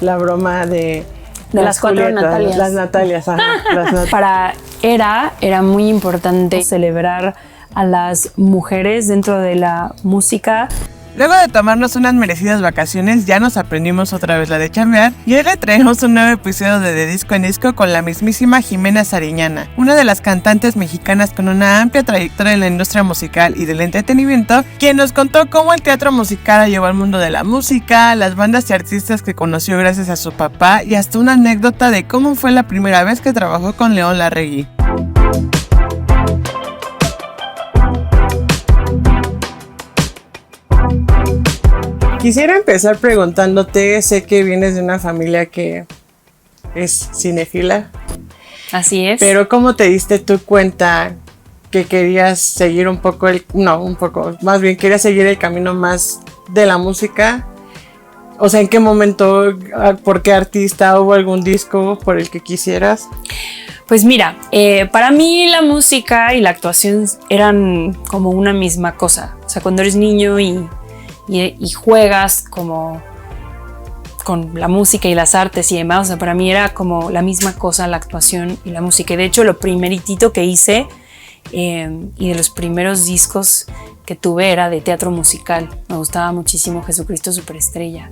la broma de las cuatro Julietas, Natalias. Las Natalias, ajá. Para era muy importante celebrar a las mujeres dentro de la música. Luego de tomarnos unas merecidas vacaciones, ya nos aprendimos otra vez la de chambear y hoy le traemos un nuevo episodio de Disco en Disco con la mismísima Jimena Sariñana, una de las cantantes mexicanas con una amplia trayectoria en la industria musical y del entretenimiento, quien nos contó cómo el teatro musical la llevó al mundo de la música, las bandas y artistas que conoció gracias a su papá y hasta una anécdota de cómo fue la primera vez que trabajó con León Larregui. Quisiera empezar preguntándote, sé que vienes de una familia que es cinéfila. Así es. Pero ¿cómo te diste tú cuenta que querías seguir más bien querías seguir el camino más de la música? O sea, ¿en qué momento, por qué artista, hubo algún disco por el que quisieras? Pues mira, para mí la música y la actuación eran como una misma cosa. O sea, cuando eres niño y juegas como con la música y las artes y demás, o sea, para mí era como la misma cosa la actuación y la música. Y de hecho lo primeritito que hice y de los primeros discos que tuve era de teatro musical. Me gustaba muchísimo Jesucristo Superestrella.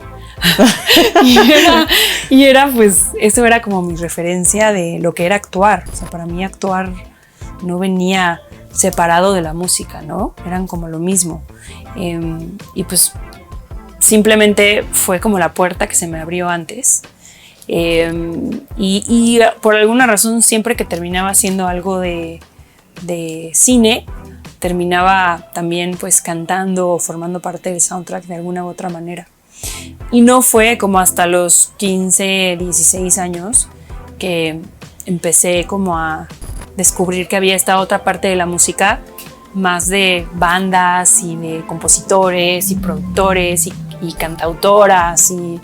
y era pues, eso era como mi referencia de lo que era actuar. O sea, para mí actuar no venía separado de la música, ¿no? Eran como lo mismo. Y pues simplemente fue como la puerta que se me abrió antes. Y por alguna razón siempre que terminaba haciendo algo de cine, terminaba también pues cantando o formando parte del soundtrack de alguna u otra manera. Y no fue como hasta los 15, 16 años que empecé como a descubrir que había esta otra parte de la música, más de bandas y de compositores y productores y cantautoras y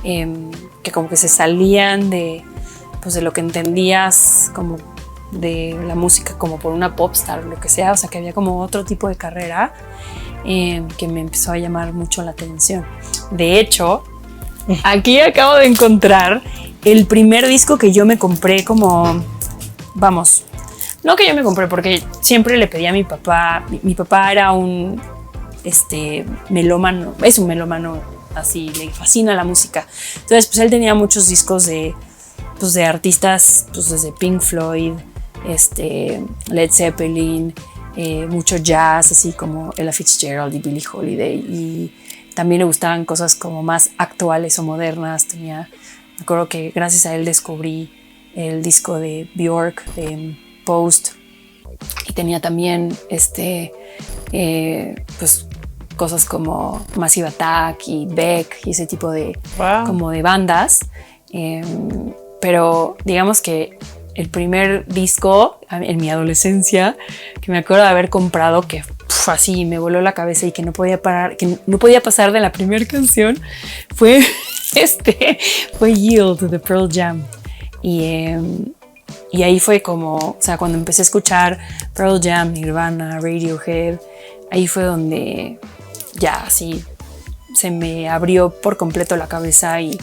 que como que se salían de lo que entendías como de la música como por una popstar o lo que sea, o sea que había como otro tipo de carrera que me empezó a llamar mucho la atención. De hecho, aquí acabo de encontrar el primer disco que yo me compré no que yo me compré, porque siempre le pedí a mi papá. Mi papá era un melómano, es un melómano así, le fascina la música. Entonces, pues él tenía muchos discos de artistas, pues desde Pink Floyd, Led Zeppelin, mucho jazz, así como Ella Fitzgerald y Billie Holiday. Y también le gustaban cosas como más actuales o modernas. Me acuerdo que gracias a él descubrí el disco de Björk, de Post, y tenía también pues cosas como Massive Attack y Beck y ese tipo de, como de bandas, pero digamos que el primer disco en mi adolescencia que me acuerdo de haber comprado, que así me voló la cabeza y que no podía parar, que no podía pasar de la primera canción, fue Yield de Pearl Jam. Y ahí fue como, o sea, cuando empecé a escuchar Pearl Jam, Nirvana, Radiohead, ahí fue donde ya así se me abrió por completo la cabeza y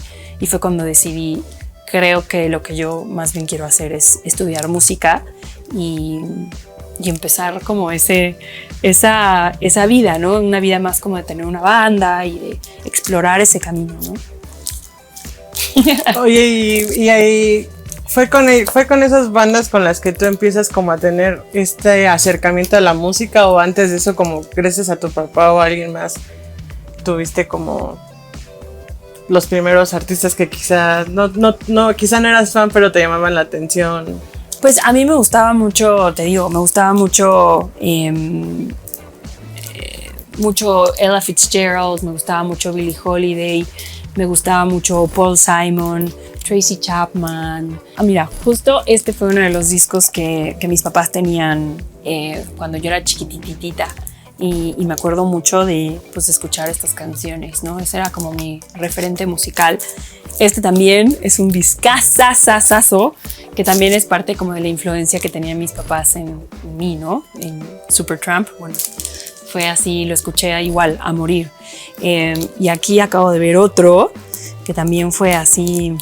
fue cuando decidí, creo que lo que yo más bien quiero hacer es estudiar música y empezar como esa vida, ¿no? Una vida más como de tener una banda y de explorar ese camino, ¿no? Oye, y ahí fue con esas bandas con las que tú empiezas como a tener este acercamiento a la música, o antes de eso, como gracias a tu papá o a alguien más, tuviste como los primeros artistas que quizás quizá no eras fan, pero te llamaban la atención? Pues a mí me gustaba mucho, te digo, mucho Ella Fitzgerald, me gustaba mucho Billie Holiday, me gustaba mucho Paul Simon, Tracy Chapman. Mira, justo este fue uno de los discos que mis papás tenían cuando yo era chiquititita. Y me acuerdo mucho de escuchar estas canciones, ¿no? Ese era como mi referente musical. Este también es un discazazazazo, que también es parte como de la influencia que tenían mis papás en mí, ¿no? En Supertramp, bueno, fue así, lo escuché igual a morir. Y aquí acabo de ver otro que también fue así.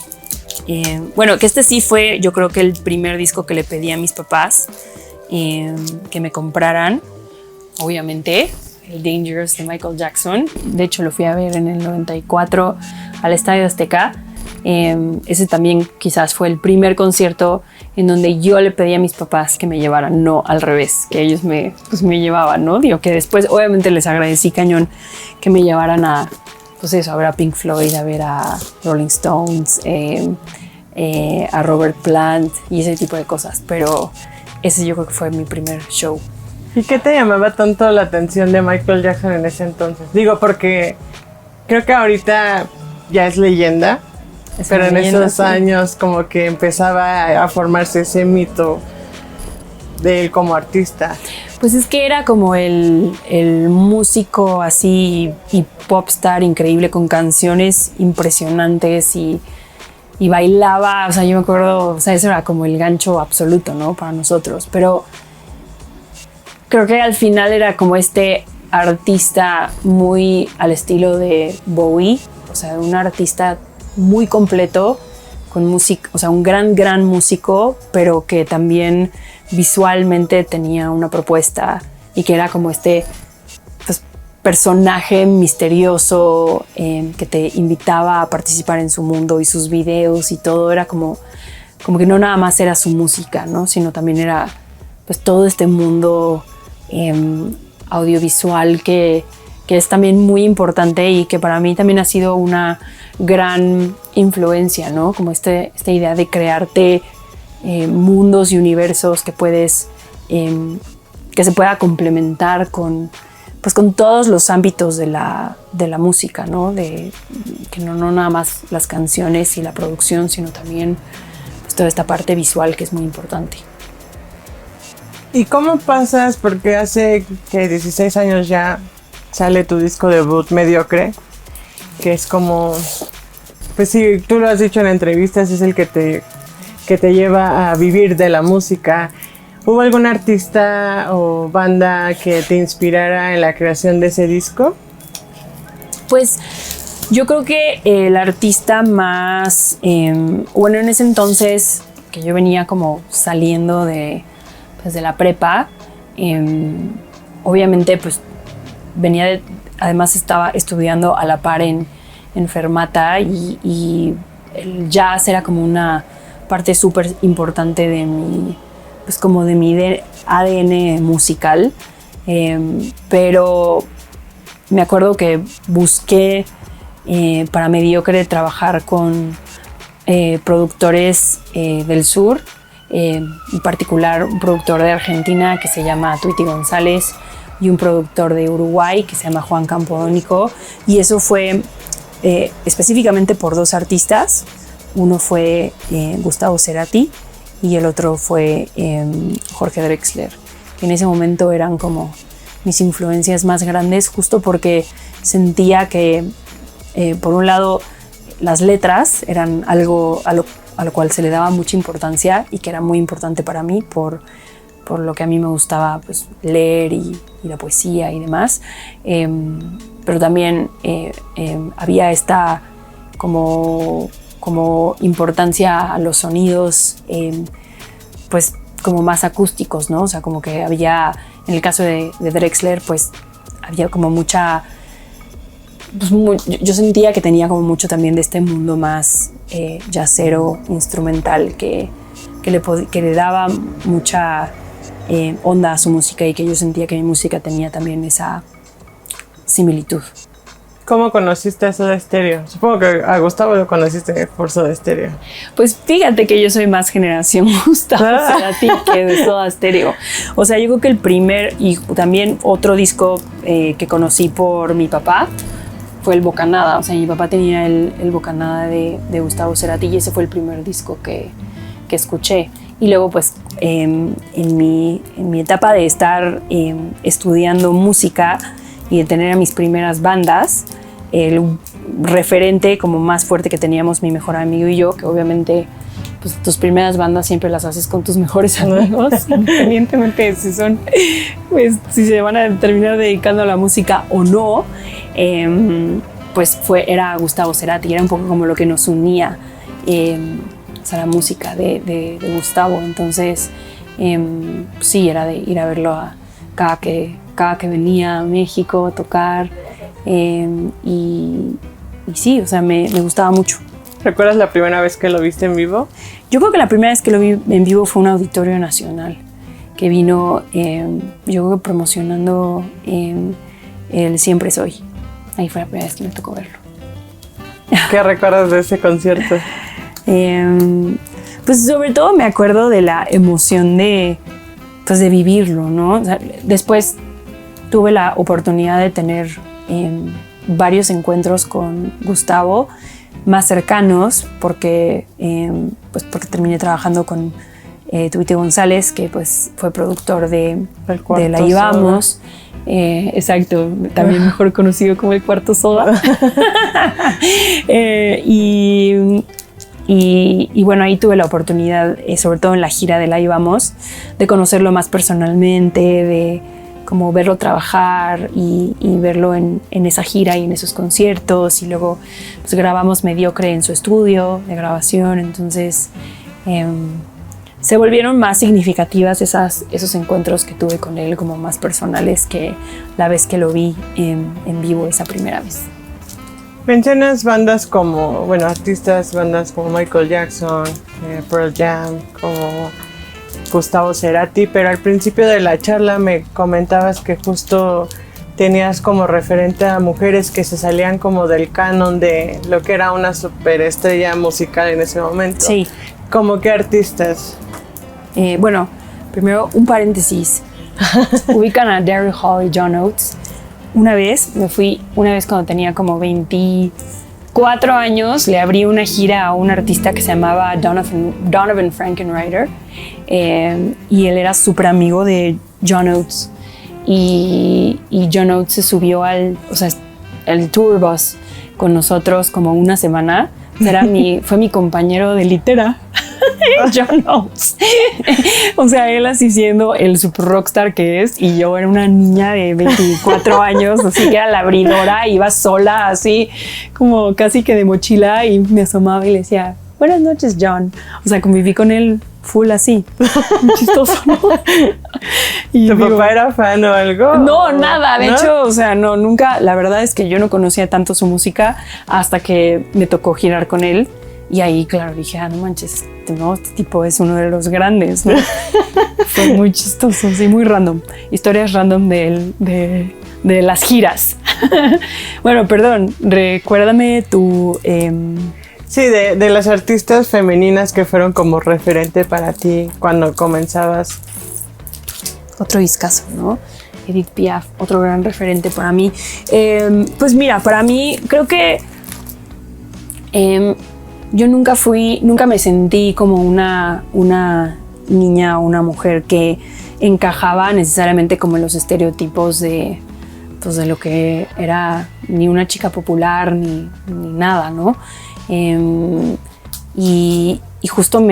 Bueno, que este sí fue, yo creo que el primer disco que le pedí a mis papás que me compraran, obviamente, el Dangerous de Michael Jackson. De hecho, lo fui a ver en el 94 al Estadio Azteca. Ese también quizás fue el primer concierto en donde yo le pedí a mis papás que me llevaran, no al revés, que ellos me llevaban, ¿no? Digo que después obviamente les agradecí cañón que me llevaran a, pues eso, a ver a Pink Floyd, a ver a Rolling Stones, a Robert Plant y ese tipo de cosas, pero ese yo creo que fue mi primer show. ¿Y qué te llamaba tanto la atención de Michael Jackson en ese entonces? Digo, porque creo que ahorita ya es leyenda, pero en esos años como que empezaba a formarse ese mito de él como artista. Pues es que era como el músico así y popstar increíble con canciones impresionantes y bailaba, o sea, yo me acuerdo, o sea, eso era como el gancho absoluto, ¿no? Para nosotros, pero creo que al final era como este artista muy al estilo de Bowie, o sea, un artista muy completo, con música, o sea, un gran músico, pero que también visualmente tenía una propuesta y que era como este pues, personaje misterioso que te invitaba a participar en su mundo y sus videos y todo era como que no nada más era su música, ¿no? Sino también era pues todo este mundo audiovisual que es también muy importante y que para mí también ha sido una gran influencia, ¿no? Como esta idea de crearte mundos y universos que puedes, que se pueda complementar con todos los ámbitos de la música, ¿no? Que no nada más las canciones y la producción, sino también pues, toda esta parte visual que es muy importante. ¿Y cómo pasas? Porque hace que 16 años ya sale tu disco debut Mediocre, que es como, pues sí, tú lo has dicho en entrevistas, es el que te lleva a vivir de la música. ¿Hubo algún artista o banda que te inspirara en la creación de ese disco? Pues yo creo que el artista más, bueno, en ese entonces que yo venía como saliendo de la prepa, obviamente pues además estaba estudiando a la par en Fermata y el jazz era como una parte súper importante de mi, pues como de mi ADN musical, pero me acuerdo que busqué para Mediocre trabajar con productores del sur, en particular un productor de Argentina que se llama Tweety González y un productor de Uruguay que se llama Juan Campodónico, y eso fue específicamente por dos artistas. Uno fue Gustavo Cerati y el otro fue Jorge Drexler, que en ese momento eran como mis influencias más grandes, justo porque sentía que por un lado las letras eran algo a lo cual se le daba mucha importancia y que era muy importante para mí por lo que a mí me gustaba pues, leer y la poesía y demás, pero también había esta como importancia a los sonidos pues como más acústicos, ¿no? O sea, como que había, en el caso de Drexler, pues había como mucha, pues, yo sentía que tenía como mucho también de este mundo más jazzero, instrumental, que le daba mucha onda a su música y que yo sentía que mi música tenía también esa similitud. ¿Cómo conociste a Soda Stereo? Supongo que a Gustavo lo conociste por Soda Stereo. Pues fíjate que yo soy más generación Gustavo Cerati que de Soda Stereo. O sea, yo creo que el primer y también otro disco que conocí por mi papá fue el Bocanada. O sea, mi papá tenía el Bocanada de Gustavo Cerati y ese fue el primer disco que escuché. Y luego, pues, en mi etapa de estar estudiando música y de tener a mis primeras bandas, el referente como más fuerte que teníamos mi mejor amigo y yo, que obviamente pues, tus primeras bandas siempre las haces con tus mejores amigos, independientemente de si son, pues, si se van a terminar dedicando a la música o no. pues era Gustavo Cerati, era un poco como lo que nos unía, o sea, la música de Gustavo. Entonces, sí, era de ir a verlo cada que venía a México a tocar, y sí, o sea, me gustaba mucho. ¿Recuerdas la primera vez que lo viste en vivo? Yo creo que la primera vez que lo vi en vivo fue un Auditorio Nacional, que vino, yo creo que promocionando el Siempre Soy. Ahí fue la primera vez que me tocó verlo. ¿Qué recuerdas de ese concierto? Pues sobre todo me acuerdo de la emoción de vivirlo, ¿no? O sea, después tuve la oportunidad de tener varios encuentros con Gustavo más cercanos, porque terminé trabajando con Tuite González, que pues fue productor de La Íbamos. Exacto, también mejor conocido como El Cuarto Soda. Y bueno, ahí tuve la oportunidad, sobre todo en la gira de La Íbamos, de conocerlo más personalmente, de como verlo trabajar y verlo en esa gira y en esos conciertos. Y luego pues grabamos Mediocre en su estudio de grabación. Entonces se volvieron más significativas esos encuentros que tuve con él, como más personales, que la vez que lo vi en vivo esa primera vez. Mencionas bandas como, artistas, bandas como Michael Jackson, Pearl Jam, como Gustavo Cerati, pero al principio de la charla me comentabas que justo tenías como referente a mujeres que se salían como del canon de lo que era una superestrella musical en ese momento. Sí. ¿Cómo qué artistas? Bueno, primero un paréntesis. Ubican a Daryl Hall y John Oates. Una vez cuando tenía como 24 años, le abrí una gira a un artista que se llamaba Donovan Frankenreiter, y él era súper amigo de John Oates, y John Oates se subió al tour bus con nosotros como una semana. Fue mi compañero de litera. John Oates. O sea, él así siendo el super rockstar que es, y yo era una niña de 24 años, así que era la abridora, iba sola, así como casi que de mochila, y me asomaba y le decía, buenas noches, John. O sea, conviví con él full así. Muy chistoso, ¿no? Y ¿Tu papá era fan o algo? No, nada. De hecho, o sea, no, nunca. La verdad es que yo no conocía tanto su música hasta que me tocó girar con él. Y ahí, claro, dije, no manches, este tipo es uno de los grandes, ¿no? Fue muy chistoso, sí, muy random. Historias random de las giras. Bueno, perdón, recuérdame tu... Sí, de las artistas femeninas que fueron como referente para ti cuando comenzabas. Otro discazo, ¿no? Edith Piaf, otro gran referente para mí. Pues mira, para mí creo que yo nunca me sentí como una niña o una mujer que encajaba necesariamente como en los estereotipos de lo que era ni una chica popular ni nada, ¿no? Y justo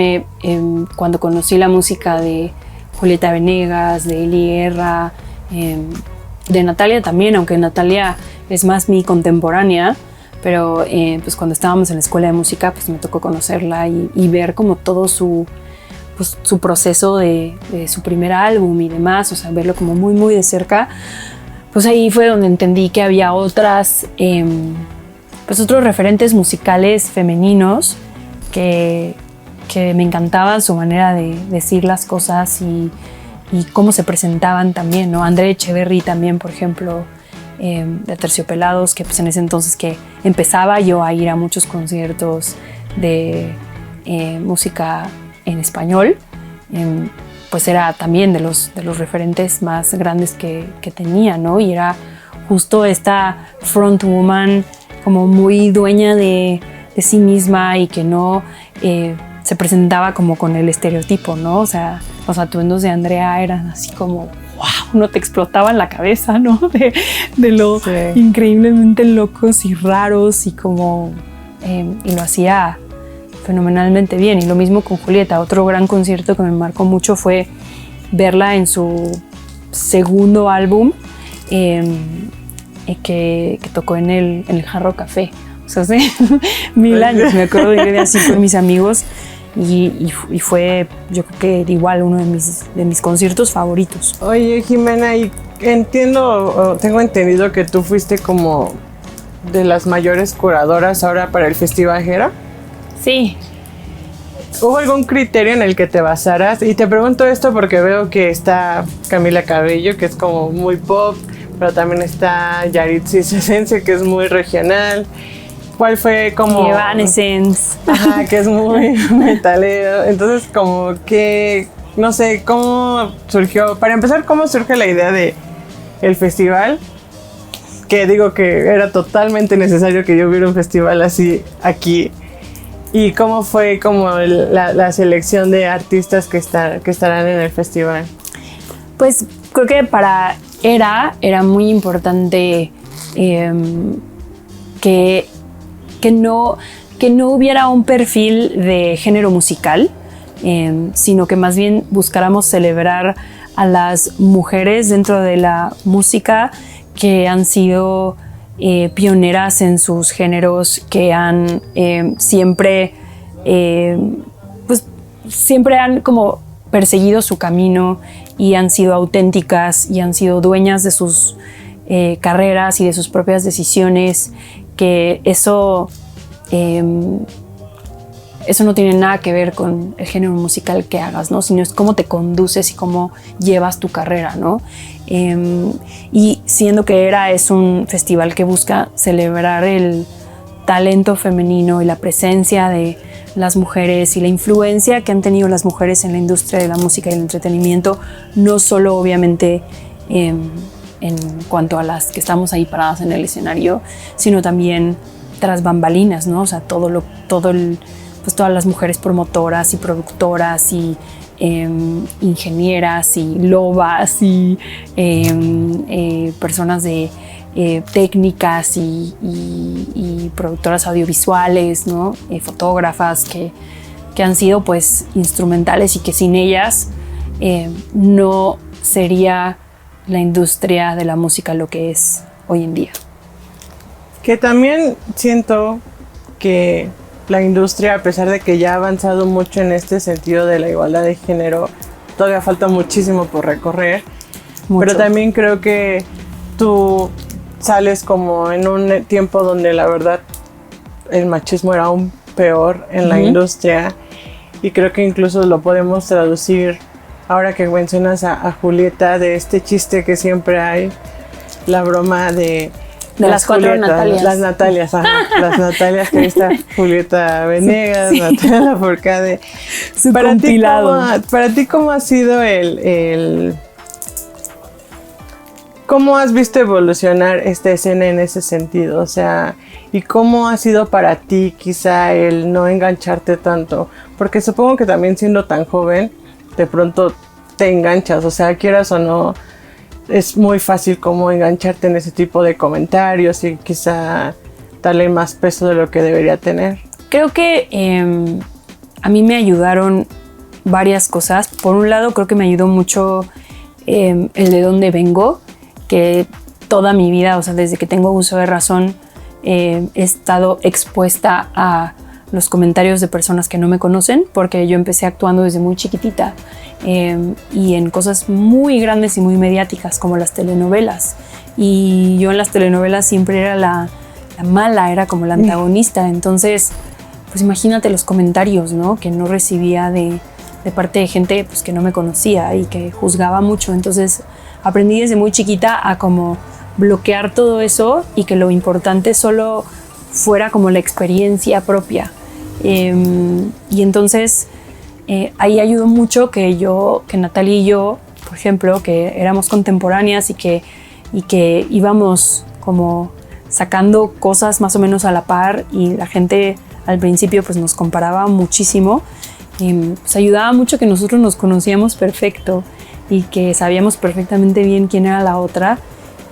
cuando conocí la música de Julieta Venegas, de Eli Guerra, de Natalia también, aunque Natalia es más mi contemporánea, pero pues cuando estábamos en la escuela de música, pues me tocó conocerla y ver como todo su proceso de su primer álbum y demás, o sea, verlo como muy, muy de cerca. Pues ahí fue donde entendí que había otros referentes musicales femeninos que me encantaban su manera de decir las cosas y cómo se presentaban también, ¿no? Andrea Echeverry también, por ejemplo, de Terciopelados, que pues en ese entonces que empezaba yo a ir a muchos conciertos de música en español, pues era también de los referentes más grandes que tenía, ¿no? Y era justo esta frontwoman como muy dueña de sí misma y que no se presentaba como con el estereotipo, ¿no? O sea, los atuendos de Andrea eran así como, wow, no te explotaban la cabeza, ¿no? De lo sí, increíblemente locos y raros y como... y lo hacía fenomenalmente bien. Y lo mismo con Julieta. Otro gran concierto que me marcó mucho fue verla en su segundo álbum, que tocó en el Jarro Café. O sea, hace 1000 años me acuerdo de ir así con mis amigos y fue, yo creo que igual uno de mis conciertos favoritos. Oye, Jimena, y tengo entendido que tú fuiste como de las mayores curadoras ahora para el Festival Jera. Sí. ¿Hubo algún criterio en el que te basaras? Y te pregunto esto porque veo que está Camila Cabello, que es como muy pop, pero también está Yaritzi Cesense, que es muy regional. ¿Cuál fue como...? Evanescence. Ajá, que es muy metalero. Entonces, como que, no sé, ¿cómo surgió? Para empezar, ¿cómo surge la idea de el festival? Que digo que era totalmente necesario que yo hubiera un festival así aquí. ¿Y cómo fue como la selección de artistas que estarán en el festival? Pues creo que para era muy importante que no hubiera un perfil de género musical, sino que más bien buscáramos celebrar a las mujeres dentro de la música que han sido pioneras en sus géneros, que han siempre han como perseguido su camino y han sido auténticas y han sido dueñas de sus carreras y de sus propias decisiones, que eso no tiene nada que ver con el género musical que hagas, ¿no? Sino es cómo te conduces y cómo llevas tu carrera, ¿no? Y siendo que es un festival que busca celebrar el talento femenino y la presencia de las mujeres y la influencia que han tenido las mujeres en la industria de la música y el entretenimiento, no solo obviamente en cuanto a las que estamos ahí paradas en el escenario, sino también tras bambalinas, ¿no? O sea, pues todas las mujeres promotoras y productoras y ingenieras y lobas y personas de técnicas y productoras audiovisuales, ¿no? Fotógrafas que han sido pues instrumentales y que sin ellas no sería la industria de la música lo que es hoy en día. Que también siento que la industria, a pesar de que ya ha avanzado mucho en este sentido de la igualdad de género, todavía falta muchísimo por recorrer. Mucho. Pero también creo que tú sales como en un tiempo donde la verdad el machismo era aún peor en la industria, y creo que incluso lo podemos traducir ahora que mencionas a Julieta, de este chiste que siempre hay, la broma de las 4 Natalias. Las Natalias, ajá. Las Natalias, que ahí está Julieta Venegas, sí. Natalia Lafourcade. Su compilado. Para ti, ¿cómo ha sido cómo has visto evolucionar esta escena en ese sentido? O sea, ¿y cómo ha sido para ti quizá el no engancharte tanto? Porque supongo que también siendo tan joven, de pronto te enganchas, o sea, quieras o no, es muy fácil como engancharte en ese tipo de comentarios y quizá darle más peso de lo que debería tener. Creo que a mí me ayudaron varias cosas. Por un lado, creo que me ayudó mucho el de dónde vengo, que toda mi vida, o sea, desde que tengo uso de razón, he estado expuesta a los comentarios de personas que no me conocen, porque yo empecé actuando desde muy chiquitita y en cosas muy grandes y muy mediáticas como las telenovelas, y yo en las telenovelas siempre era la mala, era como la antagonista. Entonces pues imagínate los comentarios, ¿no? Que no recibía de parte de gente pues que no me conocía y que juzgaba mucho. Entonces aprendí desde muy chiquita a como bloquear todo eso y que lo importante solo fuera como la experiencia propia. Y entonces ahí ayudó mucho que Natalia y yo, por ejemplo, que éramos contemporáneas y que íbamos como sacando cosas más o menos a la par, y la gente al principio pues nos comparaba muchísimo. Pues ayudaba mucho que nosotros nos conocíamos perfecto y que sabíamos perfectamente bien quién era la otra,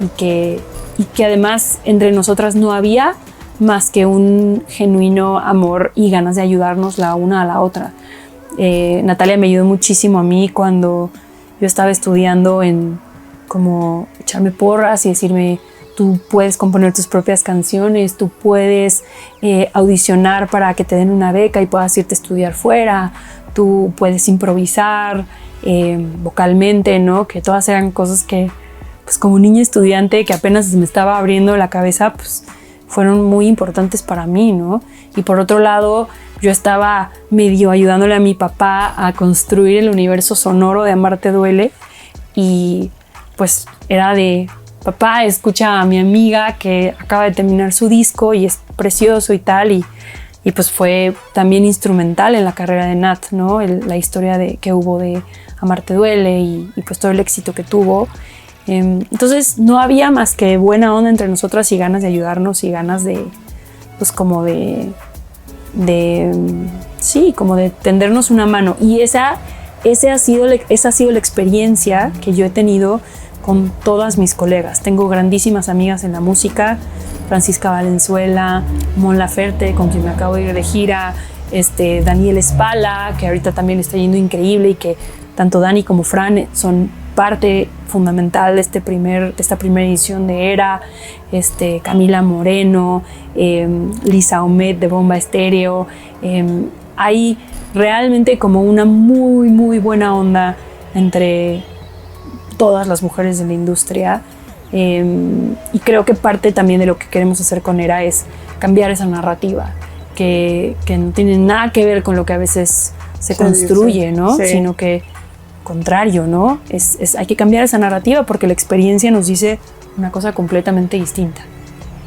y que además entre nosotras no había más que un genuino amor y ganas de ayudarnos la una a la otra. Natalia me ayudó muchísimo a mí cuando yo estaba estudiando, en como echarme porras y decirme: tú puedes componer tus propias canciones, tú puedes audicionar para que te den una beca y puedas irte a estudiar fuera, tú puedes improvisar vocalmente, ¿no? Que todas eran cosas que, pues como niña estudiante que apenas me estaba abriendo la cabeza, pues fueron muy importantes para mí, ¿no? Y por otro lado, yo estaba medio ayudándole a mi papá a construir el universo sonoro de Amarte Duele y pues era de, papá, escucha a mi amiga que acaba de terminar su disco y es precioso y tal, y pues fue también instrumental en la carrera de Nat, ¿no? La historia que hubo de Amarte Duele y pues todo el éxito que tuvo. Entonces no había más que buena onda entre nosotras y ganas de ayudarnos y ganas de, pues como sí, como de tendernos una mano. Y esa ha sido la experiencia que yo he tenido con todas mis colegas. Tengo grandísimas amigas en la música, Francisca Valenzuela, Mon Laferte, con quien me acabo de ir de gira, Daniel Espala, que ahorita también le está yendo increíble y que tanto Dani como Fran son parte fundamental de esta primera edición de Era, Camila Moreno, Lisa Omet de Bomba Estéreo. Hay realmente como una muy, muy buena onda entre todas las mujeres de la industria. Y creo que parte también de lo que queremos hacer con Era es cambiar esa narrativa, que no tiene nada que ver con lo que a veces se construye, ¿no? Sí. Sino que contrario, ¿no? Hay que cambiar esa narrativa porque la experiencia nos dice una cosa completamente distinta.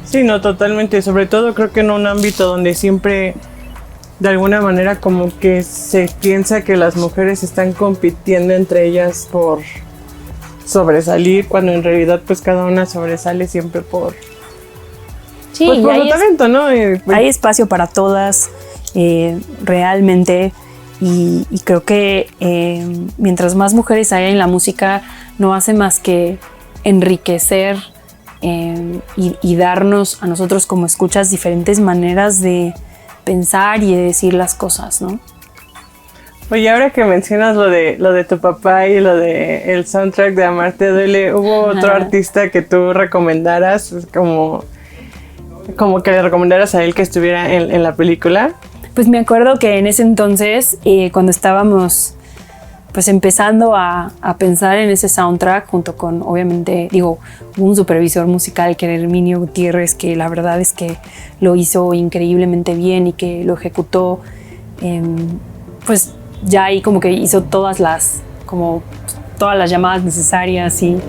Sí, no, totalmente. Sobre todo creo que en un ámbito donde siempre de alguna manera como que se piensa que las mujeres están compitiendo entre ellas por sobresalir, cuando en realidad pues cada una sobresale siempre por sí, pues, por su talento, ¿no? Hay espacio para todas, realmente. Y creo que mientras más mujeres haya en la música, no hace más que enriquecer y darnos a nosotros como escuchas diferentes maneras de pensar y de decir las cosas, ¿no? Oye, ahora que mencionas lo de tu papá y lo de el soundtrack de Amarte Duele, ¿hubo otro artista que tú recomendaras, como que le recomendaras a él que estuviera en la película? Pues me acuerdo que en ese entonces, cuando estábamos pues empezando a pensar en ese soundtrack, junto con, obviamente, un supervisor musical que era Herminio Gutiérrez, que la verdad es que lo hizo increíblemente bien y que lo ejecutó, pues ya ahí como que hizo todas las llamadas necesarias y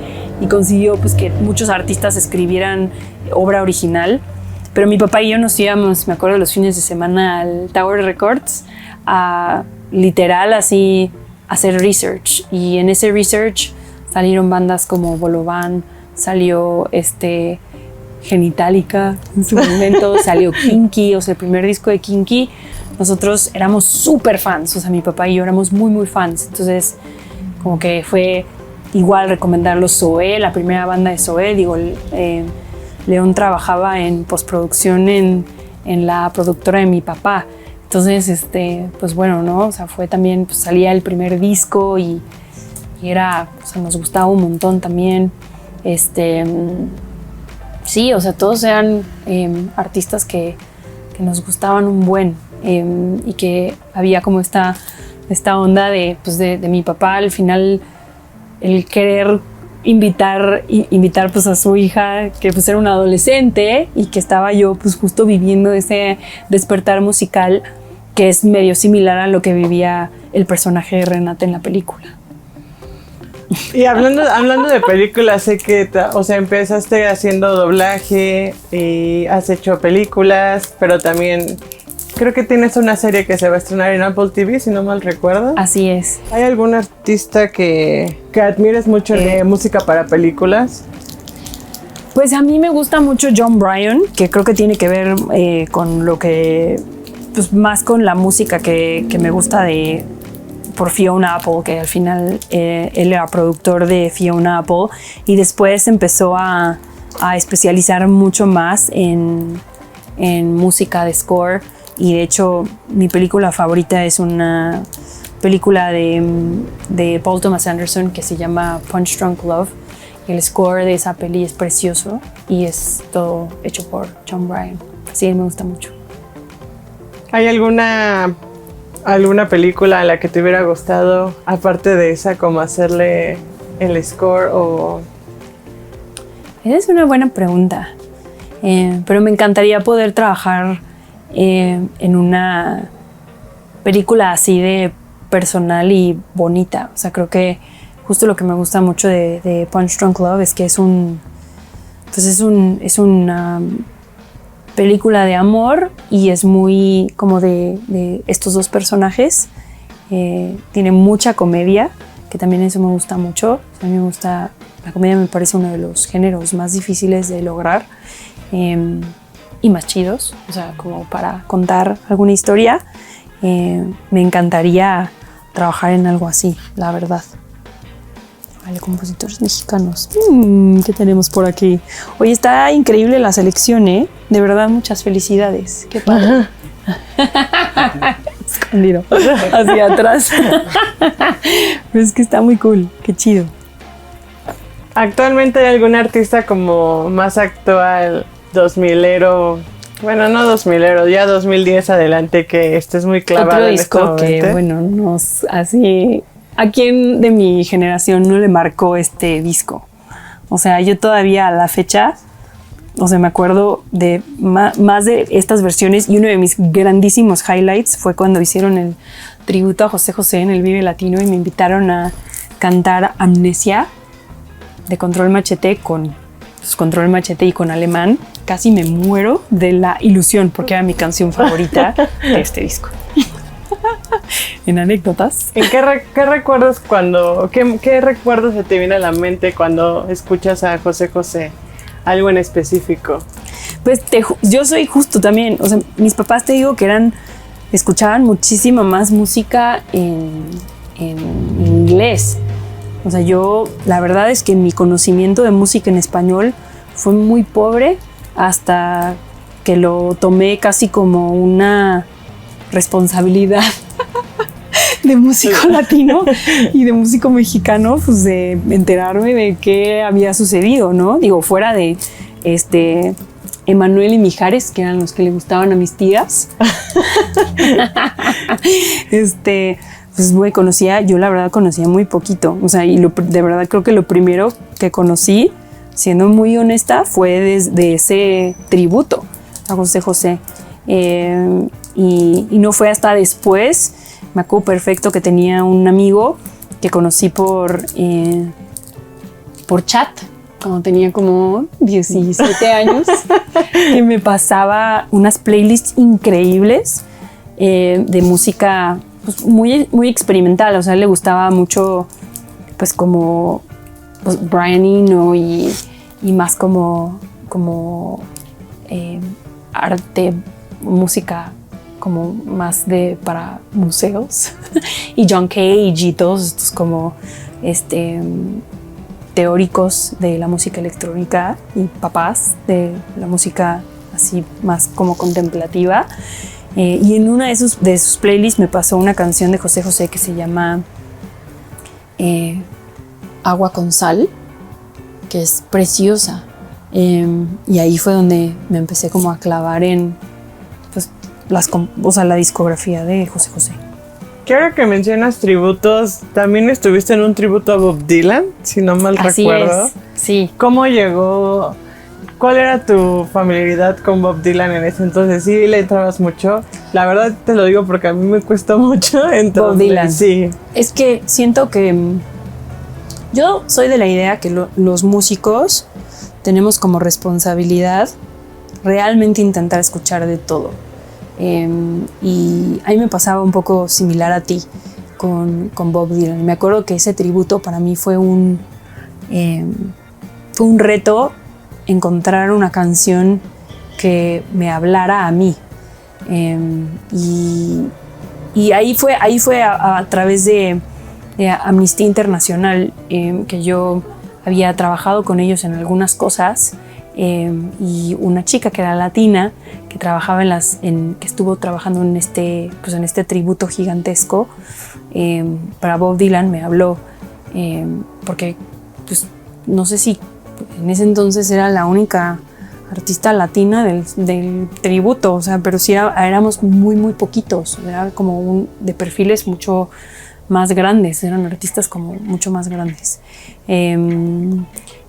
consiguió pues que muchos artistas escribieran obra original. Pero mi papá y yo nos íbamos, me acuerdo, los fines de semana al Tower Records a literal así hacer research. Y en ese research salieron bandas como Bolovan, salió Genitalica en su momento, salió Kinky, o sea, el primer disco de Kinky. Nosotros éramos súper fans, o sea, mi papá y yo éramos muy, muy fans. Entonces, como que fue igual recomendarlos. Zoé, la primera banda de Zoé, León trabajaba en postproducción en la productora de mi papá. Entonces, pues bueno, ¿no? O sea, fue también, pues salía el primer disco y era, o sea, nos gustaba un montón también. Sí, o sea, todos eran artistas que nos gustaban un buen. Y que había como esta onda de mi papá, al final, el querer invitar pues a su hija, que pues era una adolescente y que estaba yo pues justo viviendo ese despertar musical que es medio similar a lo que vivía el personaje de Renata en la película. Y hablando de películas, sé que empezaste haciendo doblaje y has hecho películas, pero también creo que tienes una serie que se va a estrenar en Apple TV, si no mal recuerdo. Así es. ¿Hay algún artista que admires mucho de música para películas? Pues a mí me gusta mucho Jon Brion, que creo que tiene que ver con lo que, pues más con la música que me gusta por Fiona Apple, que al final él era productor de Fiona Apple y después empezó a especializar mucho más en música de score. Y de hecho, mi película favorita es una película de Paul Thomas Anderson que se llama Punch Drunk Love. El score de esa peli es precioso y es todo hecho por Jon Brion. Sí, me gusta mucho. ¿Hay alguna película a la que te hubiera gustado, aparte de esa, como hacerle el score o...? Esa es una buena pregunta. Pero me encantaría poder trabajar en una película así de personal y bonita. O sea, creo que justo lo que me gusta mucho de Punch Drunk Love es que es una película de amor y es muy como de estos dos personajes. Tiene mucha comedia, que también eso me gusta mucho. A mí me gusta, la comedia me parece uno de los géneros más difíciles de lograr y más chidos, o sea, como para contar alguna historia. Me encantaría trabajar en algo así, la verdad. Vale, compositores mexicanos. ¿Qué tenemos por aquí? Oye, está increíble la selección, ¿eh? De verdad, muchas felicidades. Qué padre. Escondido. Hacia atrás. Es que está muy cool. Qué chido. ¿Actualmente hay algún artista como más actual, 2000ero? Bueno, no 2000ero, ya 2010 adelante, que estés muy clavado otro en disco este momento? Que, bueno, así... ¿A quién de mi generación no le marcó este disco? O sea, yo todavía a la fecha, o sea, me acuerdo de más de estas versiones, y uno de mis grandísimos highlights fue cuando hicieron el tributo a José José en el Vive Latino y me invitaron a cantar Amnesia de Control Machete con Control Machete y con Alemán. Casi me muero de la ilusión porque era mi canción favorita de este disco. En anécdotas. ¿En qué recuerdas qué recuerdos se te viene a la mente cuando escuchas a José José? ¿Algo en específico? Pues yo soy justo también, o sea, mis papás te digo que escuchaban muchísima más música en inglés. O sea, la verdad es que mi conocimiento de música en español fue muy pobre hasta que lo tomé casi como una responsabilidad de músico latino y de músico mexicano, pues de enterarme de qué había sucedido, ¿no? Digo, fuera de Emanuel y Mijares, que eran los que le gustaban a mis tías. Pues yo la verdad conocía muy poquito, o sea, y de verdad creo que lo primero que conocí, siendo muy honesta, fue desde ese tributo a José José. Y no fue hasta después, me acuerdo perfecto que tenía un amigo que conocí por chat, cuando tenía como 17 años, que me pasaba unas playlists increíbles de música pues, muy, muy experimental. O sea, a él le gustaba mucho pues como pues, Brian Eno y más como arte, música como más para museos. Y John Cage y todos estos como teóricos de la música electrónica y papás de la música así más como contemplativa. Y en una de sus playlists me pasó una canción de José José que se llama Agua con Sal, que es preciosa. Y ahí fue donde me empecé como a clavar en pues, la discografía de José José. Quiero que mencionas tributos. También estuviste en un tributo a Bob Dylan, si no mal recuerdo. Es, sí. ¿Cómo llegó? ¿Cuál era tu familiaridad con Bob Dylan en ese entonces? ¿Sí le entrabas mucho? La verdad te lo digo porque a mí me cuesta mucho. Entonces, Bob Dylan. Sí. Es que siento que yo soy de la idea que los músicos tenemos como responsabilidad realmente intentar escuchar de todo. Y a mí me pasaba un poco similar a ti con Bob Dylan. Me acuerdo que ese tributo para mí fue un reto encontrar una canción que me hablara a mí. Y ahí fue a través de Amnistía Internacional que yo había trabajado con ellos en algunas cosas. Y una chica que era latina que trabajaba que estuvo trabajando en este tributo gigantesco para Bob Dylan me habló porque pues no sé si en ese entonces era la única artista latina del tributo, o sea, pero sí éramos muy, muy poquitos, era como de perfiles mucho más grandes, eran artistas como mucho más grandes.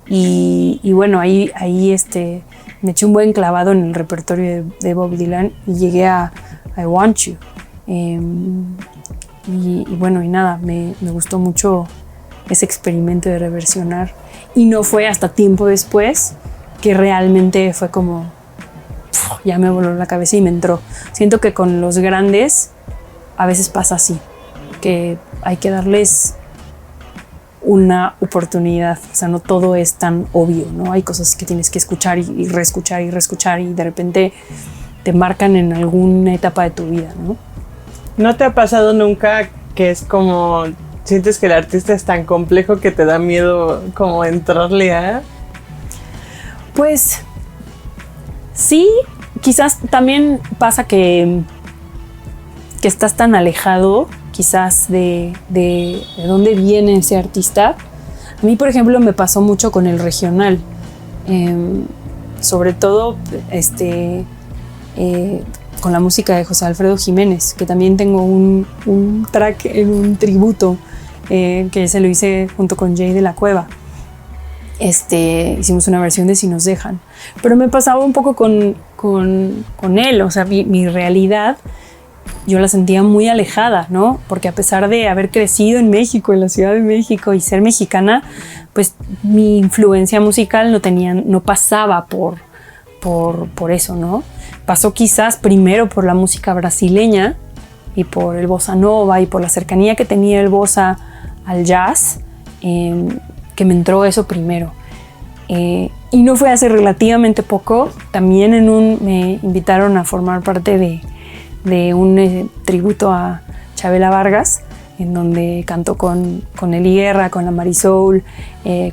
Y bueno, ahí me eché un buen clavado en el repertorio de Bob Dylan y llegué a I Want You. Y bueno, y nada, me gustó mucho ese experimento de reversionar. Y no fue hasta tiempo después que realmente fue como, ya me voló la cabeza y me entró. Siento que con los grandes a veces pasa así, que hay que darles una oportunidad, o sea, no todo es tan obvio, ¿no? Hay cosas que tienes que escuchar y reescuchar y reescuchar y de repente te marcan en alguna etapa de tu vida, ¿no? ¿No te ha pasado nunca que es como, sientes que el artista es tan complejo que te da miedo como entrarle a...? Pues sí, quizás también pasa que estás tan alejado quizás de dónde viene ese artista. A mí, por ejemplo, me pasó mucho con el regional, sobre todo con la música de José Alfredo Jiménez, que también tengo un track en un tributo que se lo hice junto con Jay de la Cueva. Hicimos una versión de Si nos dejan, pero me pasaba un poco con él, o sea, mi realidad yo la sentía muy alejada, ¿no? Porque a pesar de haber crecido en México, en la Ciudad de México y ser mexicana, pues mi influencia musical no pasaba por eso, ¿no? Pasó quizás primero por la música brasileña y por el bossa nova y por la cercanía que tenía el bossa al jazz, que me entró eso primero. Y no fue hace relativamente poco, también me invitaron a formar parte de un tributo a Chabela Vargas, en donde canto con Eli Guerra, con la Marisol,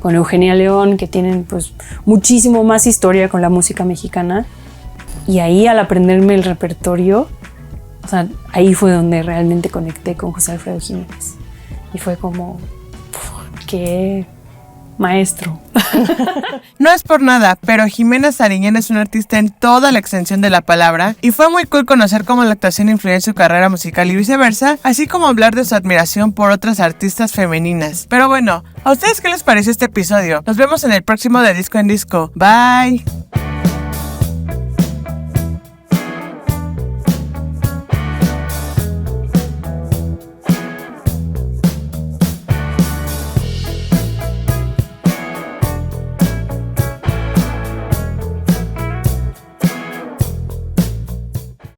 con Eugenia León, que tienen pues muchísimo más historia con la música mexicana. Y ahí, al aprenderme el repertorio, o sea, ahí fue donde realmente conecté con José Alfredo Jiménez. Y fue como, qué maestro. No es por nada, pero Jimena Sariñana es una artista en toda la extensión de la palabra y fue muy cool conocer cómo la actuación influyó en su carrera musical y viceversa, así como hablar de su admiración por otras artistas femeninas. Pero bueno, ¿a ustedes qué les pareció este episodio? Nos vemos en el próximo de Disco en Disco. Bye.